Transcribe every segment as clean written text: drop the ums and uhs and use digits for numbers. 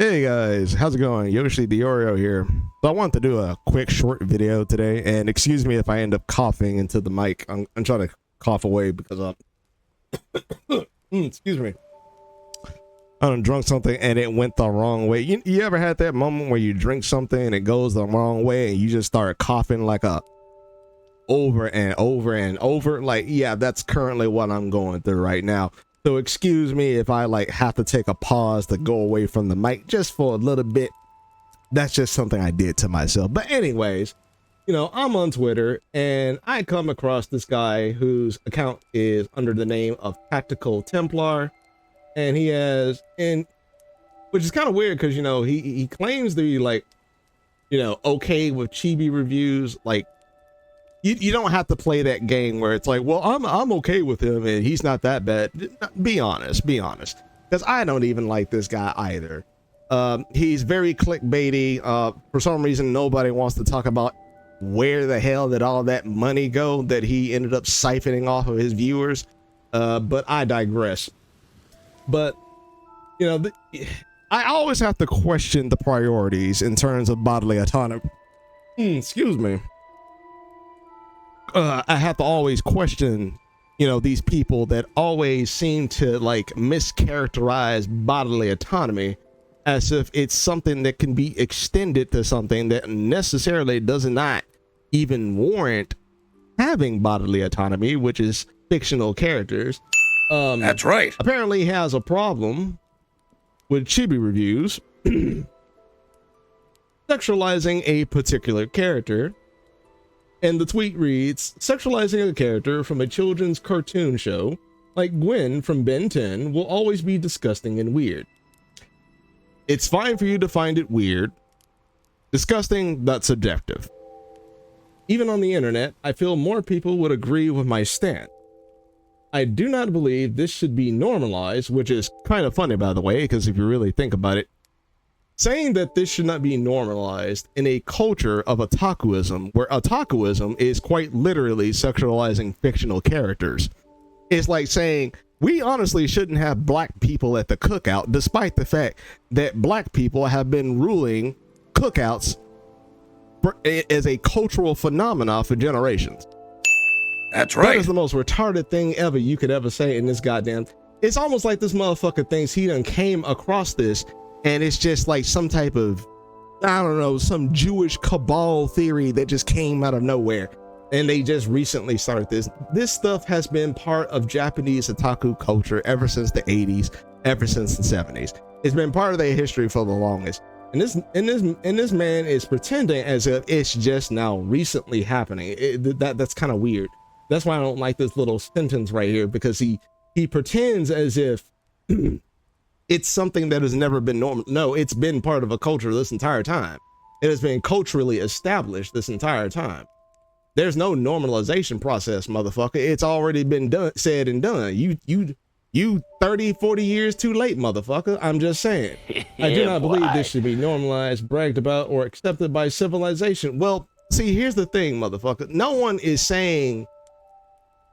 Hey guys, how's it going? Yoshi the Oreo here. So I want to do a quick short video today, and excuse me if I end up coughing into the mic. I'm trying to cough away because excuse me. I done drunk something and it went the wrong way. You ever had that moment where you drink something and it goes the wrong way and you just start coughing like over and over and over? Like, yeah, that's currently what I'm going through right now. So excuse me if I have to take a pause to go away from the mic just for a little bit. That's just something I did to myself. But anyways, I'm on Twitter and I come across this guy whose account is under the name of Tactical Templar. And he has, which is kind of weird because, he claims to be okay with chibi reviews. Like, you don't have to play that game where it's like, well, I'm okay with him and he's not that bad. Be honest, because I don't even like this guy either. He's very clickbaity. For some reason, nobody wants to talk about where the hell did all that money go that he ended up siphoning off of his viewers. But I digress. But, I always have to question the priorities in terms of bodily autonomy. Excuse me. I have to always question, these people that always seem to mischaracterize bodily autonomy as if it's something that can be extended to something that necessarily does not even warrant having bodily autonomy, which is fictional characters. That's right. Apparently he has a problem with chibi reviews sexualizing a particular character. And the tweet reads, sexualizing a character from a children's cartoon show like Gwen from Ben 10 will always be disgusting and weird. It's fine for you to find it weird. Disgusting, that's subjective. Even on the internet, I feel more people would agree with my stance. I do not believe this should be normalized, which is kind of funny, by the way, because if you really think about it, saying that this should not be normalized in a culture of otakuism, where otakuism is quite literally sexualizing fictional characters, is like saying we honestly shouldn't have black people at the cookout, despite the fact that black people have been ruling cookouts as a cultural phenomenon for generations. That's right. That is the most retarded thing ever you could ever say in this goddamn. It's almost like this motherfucker thinks he done came across this and it's just like some type of, I don't know, some Jewish cabal theory that just came out of nowhere. And they just recently started this. This stuff has been part of Japanese otaku culture ever since the 80s, ever since the 70s. It's been part of their history for the longest. And this man is pretending as if it's just now recently happening. That's kind of weird. That's why I don't like this little sentence right here, because he pretends as if it's something that has never been normal. No, it's been part of a culture this entire time. It has been culturally established this entire time. There's no normalization process, motherfucker. It's already been done, said and done. You 30, 40 years too late, motherfucker. I'm just saying. I do not believe this should be normalized, bragged about, or accepted by civilization. Well, see, here's the thing, motherfucker. No one is saying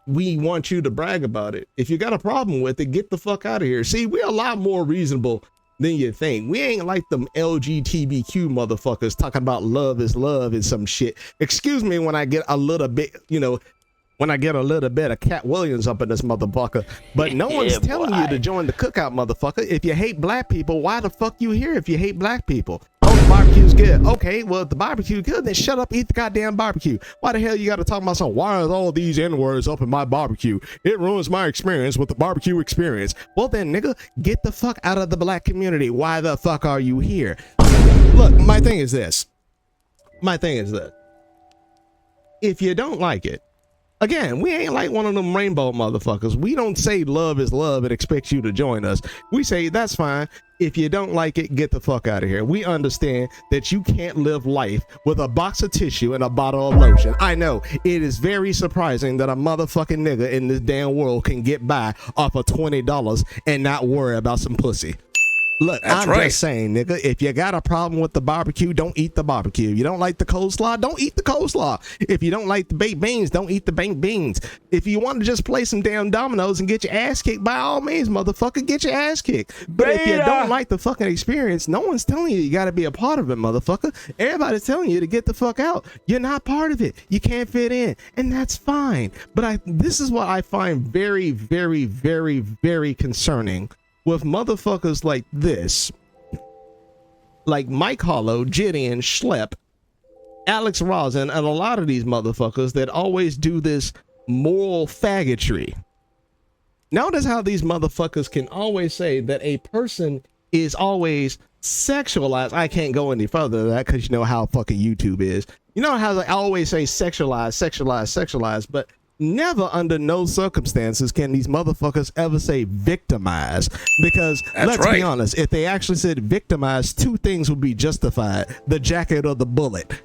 we want you to brag about it. If you got a problem with it, get the fuck out of here. See, we're a lot more reasonable than you think. We ain't like them LGBTQ motherfuckers talking about love is love and some shit. Excuse me when I get a little bit, when I get a little bit of Cat Williams up in this motherfucker. But no one's telling you to join the cookout, motherfucker. If you hate black people, why the fuck you here if you hate black people? Oh, the barbecue's good. Okay, well, if the barbecue good, then shut up, eat the goddamn barbecue. Why the hell you gotta talk about something? Why are all these N-words up in my barbecue? It ruins my experience with the barbecue experience. Well then, nigga, get the fuck out of the black community. Why the fuck are you here? Look, my thing is this. If you don't like it, again, we ain't like one of them rainbow motherfuckers. We don't say love is love and expect you to join us. We say that's fine. If you don't like it, get the fuck out of here. We understand that you can't live life with a box of tissue and a bottle of lotion. I know it is very surprising that a motherfucking nigga in this damn world can get by off of $20 and not worry about some pussy. Look, That's I'm right. just saying, nigga, if you got a problem with the barbecue, don't eat the barbecue. If you don't like the coleslaw, don't eat the coleslaw. If you don't like the baked beans, don't eat the baked beans. If you want to just play some damn dominoes and get your ass kicked, by all means, motherfucker, get your ass kicked. But if you don't like the fucking experience, no one's telling you got to be a part of it, motherfucker. Everybody's telling you to get the fuck out. You're not part of it. You can't fit in, and that's fine. But this is what I find very, very, very, very concerning with motherfuckers like this, like Mike Hollow, Gideon, Schlepp, Alex Rosin, and a lot of these motherfuckers that always do this moral faggotry. Notice how these motherfuckers can always say that a person is always sexualized. I can't go any further than that because you know how fucking YouTube is. You know how I always say sexualized, but never under no circumstances can these motherfuckers ever say victimized, because let's be honest, if they actually said victimized, two things would be justified: the jacket or the bullet.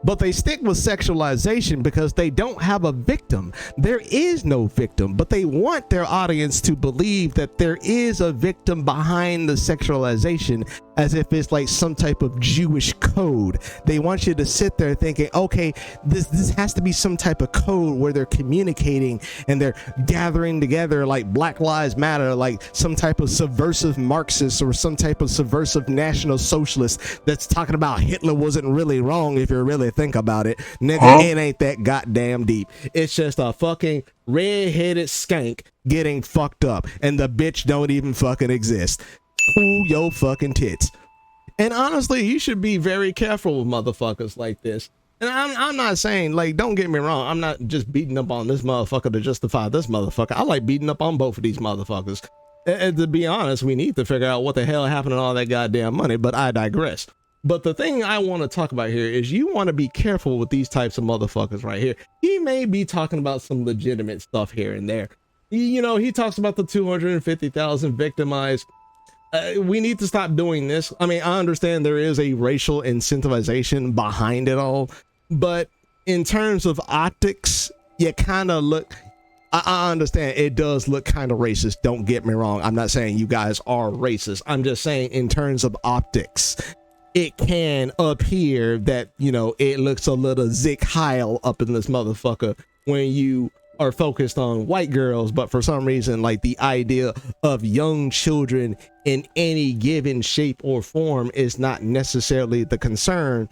But they stick with sexualization because they don't have a victim. There is no victim, but they want their audience to believe that there is a victim behind the sexualization, as if it's like some type of Jewish code. They want you to sit there thinking, okay, this has to be some type of code where they're communicating and they're gathering together like Black Lives Matter, like some type of subversive Marxist or some type of subversive National Socialist that's talking about Hitler wasn't really wrong if you really think about it. Nigga, it ain't that goddamn deep. It's just a fucking red-headed skank getting fucked up, and the bitch don't even fucking exist. Cool your fucking tits. And honestly, you should be very careful with motherfuckers like this. And I'm not saying, like, don't get me wrong, I'm not just beating up on this motherfucker to justify this motherfucker. I like beating up on both of these motherfuckers. And to be honest, we need to figure out what the hell happened to all that goddamn money, but I digress. But the thing I want to talk about here is you want to be careful with these types of motherfuckers right here. He may be talking about some legitimate stuff here and there. You know, he talks about the 250,000 victimized. We need to stop doing this. I mean, I understand there is a racial incentivization behind it all, but in terms of optics, you kind of look, I understand it does look kind of racist. Don't get me wrong. I'm not saying you guys are racist. I'm just saying in terms of optics, it can appear that, you know, it looks a little Zick Heil up in this motherfucker when you are focused on white girls, but for some reason, like, the idea of young children in any given shape or form is not necessarily the concern.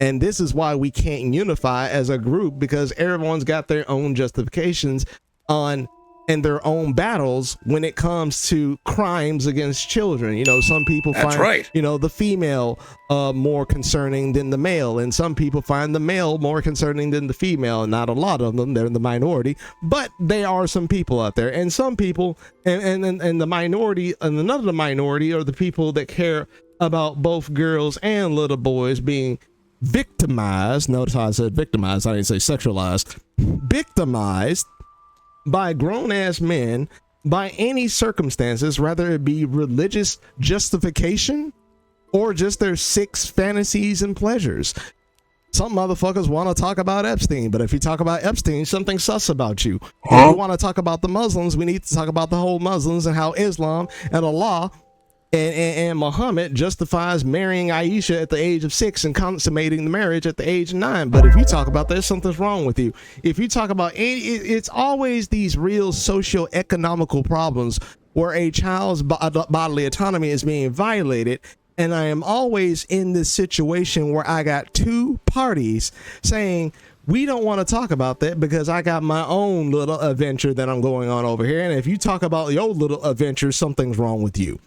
And this is why we can't unify as a group, because everyone's got their own justifications on and their own battles when it comes to crimes against children. You know, some people find, you know, the female more concerning than the male, and some people find the male more concerning than the female. Not a lot of them, they're in the minority, but there are some people out there, and some people, and the minority, and another minority are the people that care about both girls and little boys being victimized. Notice how I said victimized, I didn't say sexualized. Victimized by grown-ass men by any circumstances, whether it be religious justification or just their sick fantasies and pleasures. Some motherfuckers want to talk about Epstein, but if you talk about Epstein, something sus about you. If you want to talk about the Muslims, we need to talk about the whole Muslims and how Islam and Allah and Muhammad justifies marrying Aisha at the age of 6 and consummating the marriage at the age of 9. But if you talk about that, something's wrong with you. If you talk about it's always these real socio-economical problems where a child's bodily autonomy is being violated. And I am always in this situation where I got two parties saying, we don't want to talk about that because I got my own little adventure that I'm going on over here. And if you talk about your little adventure, something's wrong with you.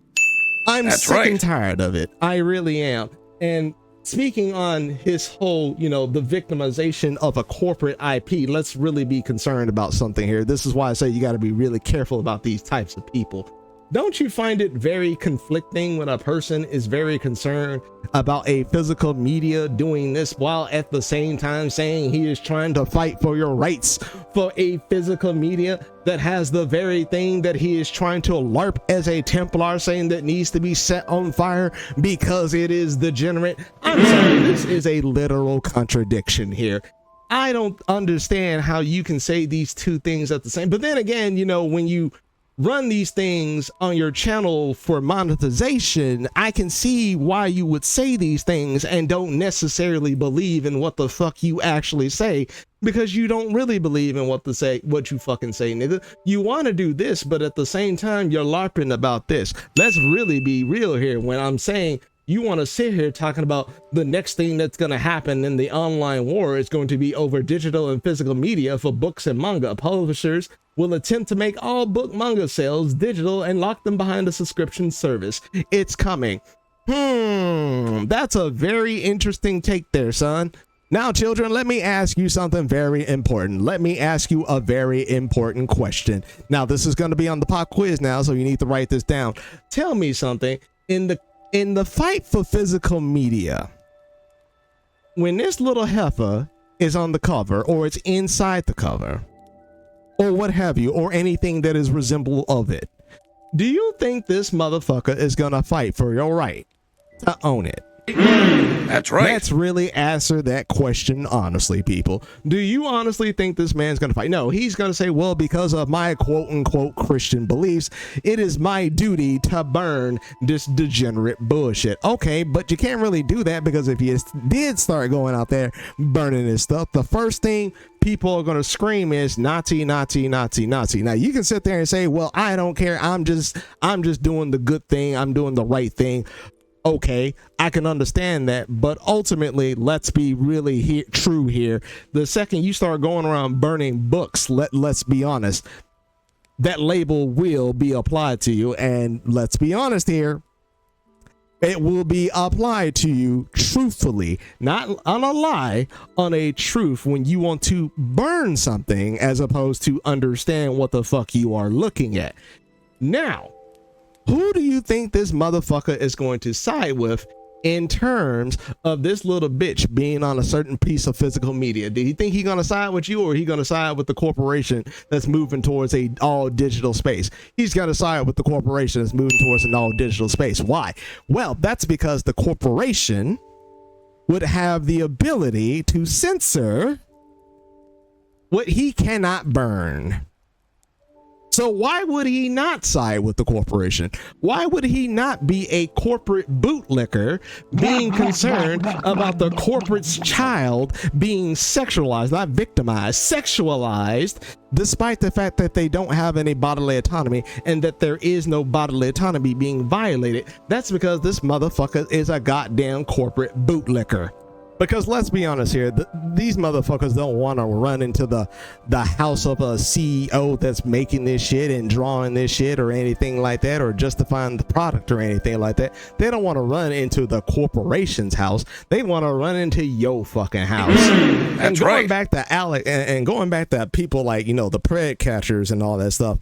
I'm sick and tired of it. I really am. And speaking on his whole, you know, the victimization of a corporate IP, let's really be concerned about something here. This is why I say you got to be really careful about these types of people. Don't you find it very conflicting when a person is very concerned about a physical media doing this while at the same time saying he is trying to fight for your rights for a physical media that has the very thing that he is trying to LARP as a Templar, saying that needs to be set on fire because it is degenerate? I'm sorry, this is a literal contradiction here. I don't understand how you can say these two things at the same. But then again, you know, when you run these things on your channel for monetization, I can see why you would say these things and don't necessarily believe in what the fuck you actually say, because you don't really believe in what you fucking say, nigga. You want to do this, but at the same time, you're LARPing about this. Let's really be real here. When I'm saying you want to sit here talking about the next thing that's going to happen in the online war is going to be over digital and physical media for books and manga. Publishers will attempt to make all book manga sales digital and lock them behind a subscription service. It's coming. That's a very interesting take there, son. Now, children, let me ask you something very important. Let me ask you a very important question. Now, this is going to be on the pop quiz now, so you need to write this down. Tell me something. In the fight for physical media, when this little heifer is on the cover, or it's inside the cover, or what have you, or anything that is resembled of it, do you think this motherfucker is gonna fight for your right to own it? That's right. Let's really answer that question honestly, people. Do you honestly think this man's gonna fight? No, he's gonna say, well, because of my quote unquote Christian beliefs, it is my duty to burn this degenerate bullshit. Okay, but you can't really do that, because if you did start going out there burning this stuff, the first thing people are going to scream is Nazi, Nazi, Nazi, Nazi. Now you can sit there and say, well, I don't care. I'm just doing the good thing. I'm doing the right thing. Okay, I can understand that, but ultimately, let's be really true here. The second you start going around burning books, let's be honest, that label will be applied to you. And let's be honest here, it will be applied to you truthfully, not on a lie, on a truth, when you want to burn something as opposed to understand what the fuck you are looking at. Now, who do you think this motherfucker is going to side with in terms of this little bitch being on a certain piece of physical media? Do you think he's going to side with you, or he going to side with the corporation that's moving towards a all digital space? He's going to side with the corporation that's moving towards an all digital space. Why? Well, that's because the corporation would have the ability to censor what he cannot burn. So why would he not side with the corporation? Why would he not be a corporate bootlicker, being concerned about the corporate's child being sexualized, not victimized, sexualized, despite the fact that they don't have any bodily autonomy and that there is no bodily autonomy being violated? That's because this motherfucker is a goddamn corporate bootlicker. Because let's be honest here, these motherfuckers don't want to run into the house of a CEO that's making this shit and drawing this shit or anything like that, or justifying the product or anything like that. They don't want to run into the corporation's house. They want to run into your fucking house. And going back to Alec and going back to people like, you know, the pred catchers and all that stuff,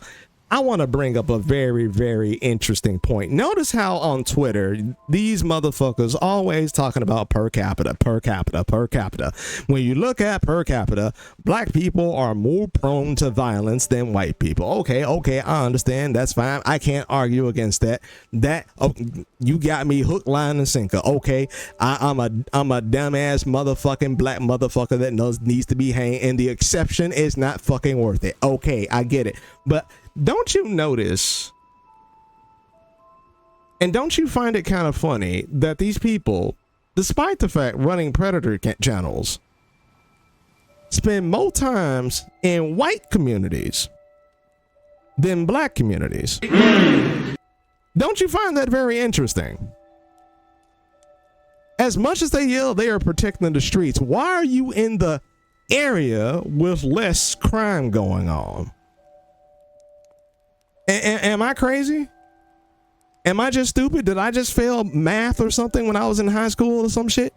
I want to bring up a very, very interesting point. Notice how on Twitter, these motherfuckers always talking about per capita, per capita, per capita. When you look at per capita, black people are more prone to violence than white people. Okay, I understand. That's fine. I can't argue against that. You got me hook, line, and sinker. Okay, I'm a dumbass motherfucking black motherfucker that needs to be hanged, and the exception is not fucking worth it. Okay, I get it. But don't you notice, and don't you find it kind of funny that these people, despite the fact running predator channels, spend more times in white communities than black communities? Don't you find that very interesting? As much as they yell they are protecting the streets, why are you in the area with less crime going on? Am I crazy? Am I just stupid? Did I just fail math or something when I was in high school or some shit?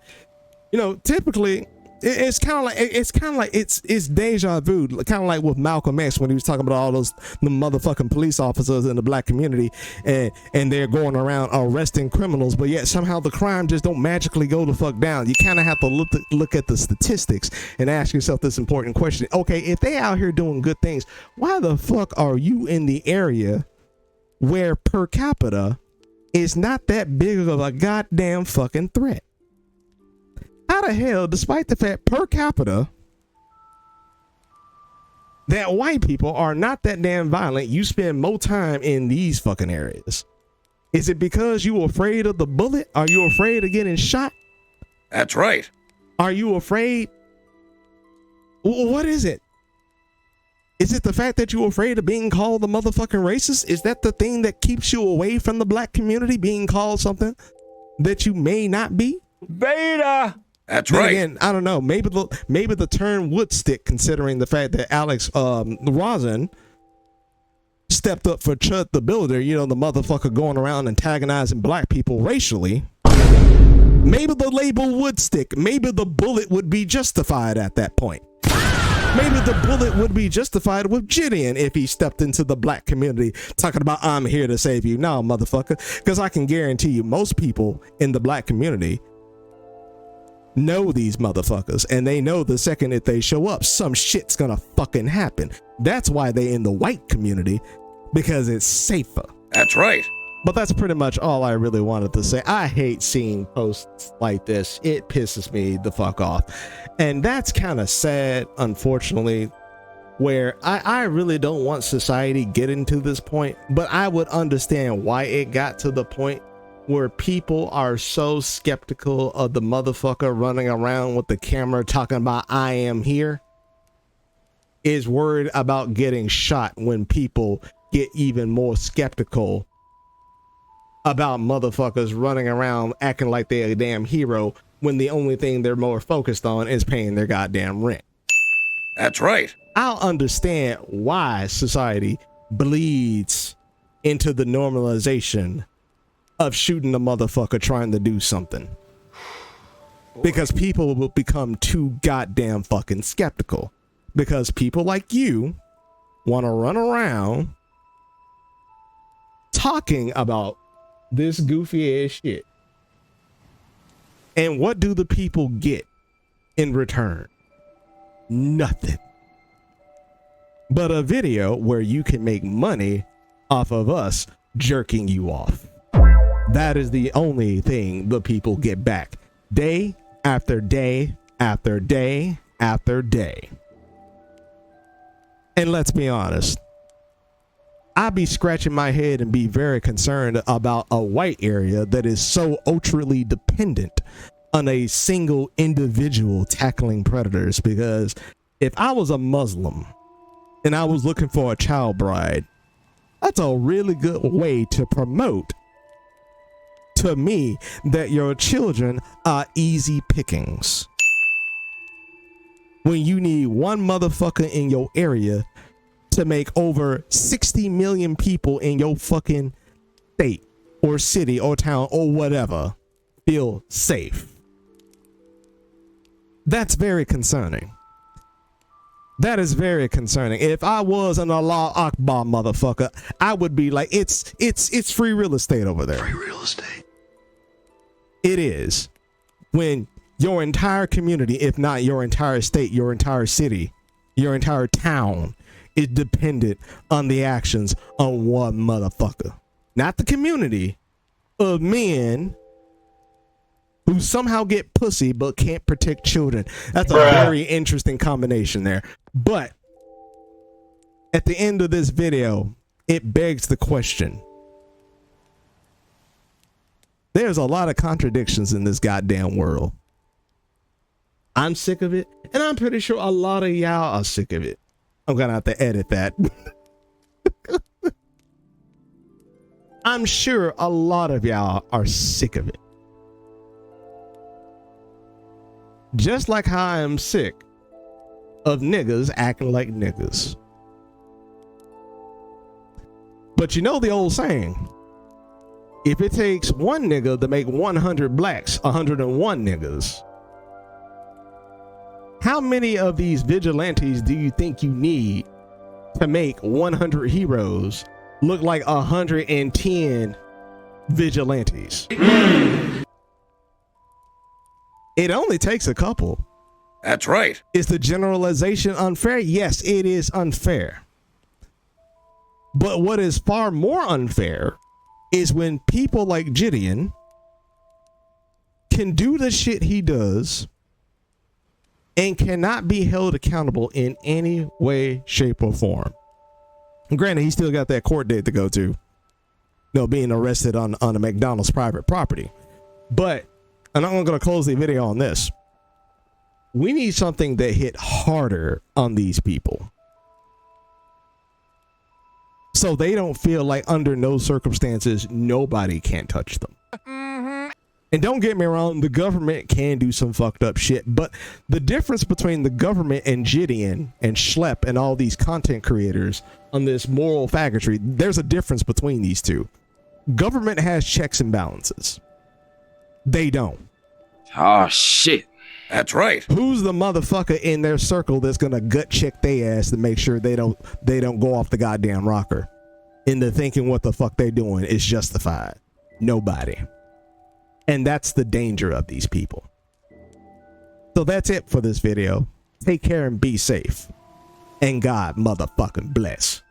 You know, typically it's kind of like it's deja vu, kind of like with Malcolm X when he was talking about all the motherfucking police officers in the black community, and they're going around arresting criminals, but yet somehow the crime just don't magically go the fuck down. You kind of have to look at the statistics and ask yourself this important question. Okay, if they out here doing good things, why the fuck are you in the area where per capita is not that big of a goddamn fucking threat? How the hell, despite the fact per capita that white people are not that damn violent, you spend more time in these fucking areas? Is it because you afraid of the bullet? Are you afraid of getting shot? That's right. Are you afraid? What is it? Is it the fact that you're afraid of being called the motherfucking racist? Is that the thing that keeps you away from the black community, being called something that you may not be? Beta. That's then right. Again, I don't know. Maybe the term would stick, considering the fact that Alex Rosen stepped up for Chud the Builder. You know, the motherfucker going around antagonizing black people racially. Maybe the label would stick. Maybe the bullet would be justified at that point. Maybe the bullet would be justified with Gideon if he stepped into the black community talking about, I'm here to save you. No, motherfucker. Because I can guarantee you, most people in the black community know these motherfuckers, and they know the second that they show up, some shit's gonna fucking happen. That's why they in the white community, because it's safer. That's right. But that's pretty much all I really wanted to say. I hate seeing posts like this. It pisses me the fuck off. And that's kind of sad, unfortunately, where I really don't want society getting to this point, but I would understand why it got to the point where people are so skeptical of the motherfucker running around with the camera talking about I am here, is worried about getting shot, when people get even more skeptical about motherfuckers running around acting like they're a damn hero, when the only thing they're more focused on is paying their goddamn rent. That's right. I'll understand why society bleeds into the normalization of shooting a motherfucker trying to do something, because people will become too goddamn fucking skeptical, because people like you want to run around talking about this goofy ass shit. And what do the people get in return? Nothing but a video where you can make money off of us jerking you off. That is the only thing the people get back, day after day after day after day. And let's be honest, I'd be scratching my head and be very concerned about a white area that is so ultrally dependent on a single individual tackling predators. Because if I was a Muslim and I was looking for a child bride, that's a really good way to promote to me that your children are easy pickings, when you need one motherfucker in your area to make over 60 million people in your fucking state or city or town or whatever feel safe. That's very concerning. That is very concerning. If I was an Allah Akbar motherfucker, I would be like, it's free real estate over there. Free real estate. It is. When your entire community, if not your entire state, your entire city, your entire town is dependent on the actions of one motherfucker. Not the community of men who somehow get pussy but can't protect children. That's a very interesting combination there. But at the end of this video, it begs the question. There's a lot of contradictions in this goddamn world. I'm sick of it, and I'm pretty sure a lot of y'all are sick of it. I'm gonna have to edit that. I'm sure a lot of y'all are sick of it. Just like how I am sick of niggas acting like niggas. But you know the old saying, if it takes one nigga to make 100 blacks 101 niggas, how many of these vigilantes do you think you need to make 100 heroes look like 110 vigilantes? It only takes a couple. That's right. Is the generalization unfair? Yes, it is unfair. But what is far more unfair is when people like Gideon can do the shit he does and cannot be held accountable in any way, shape, or form. And granted, he still got that court date to go to. No, being arrested on a McDonald's private property. But, and I'm going to close the video on this. We need something that hit harder on these people, so they don't feel like under no circumstances nobody can touch them. And don't get me wrong, the government can do some fucked up shit, but the difference between the government and Gideon and Schlepp and all these content creators on this moral faggotry, there's a difference between these two. Government has checks and balances. They don't. Oh shit. That's right. Who's the motherfucker in their circle that's gonna gut check their ass to make sure they don't go off the goddamn rocker into thinking what the fuck they're doing is justified? Nobody. And that's the danger of these people. So that's it for this video. Take care and be safe. And God motherfucking bless.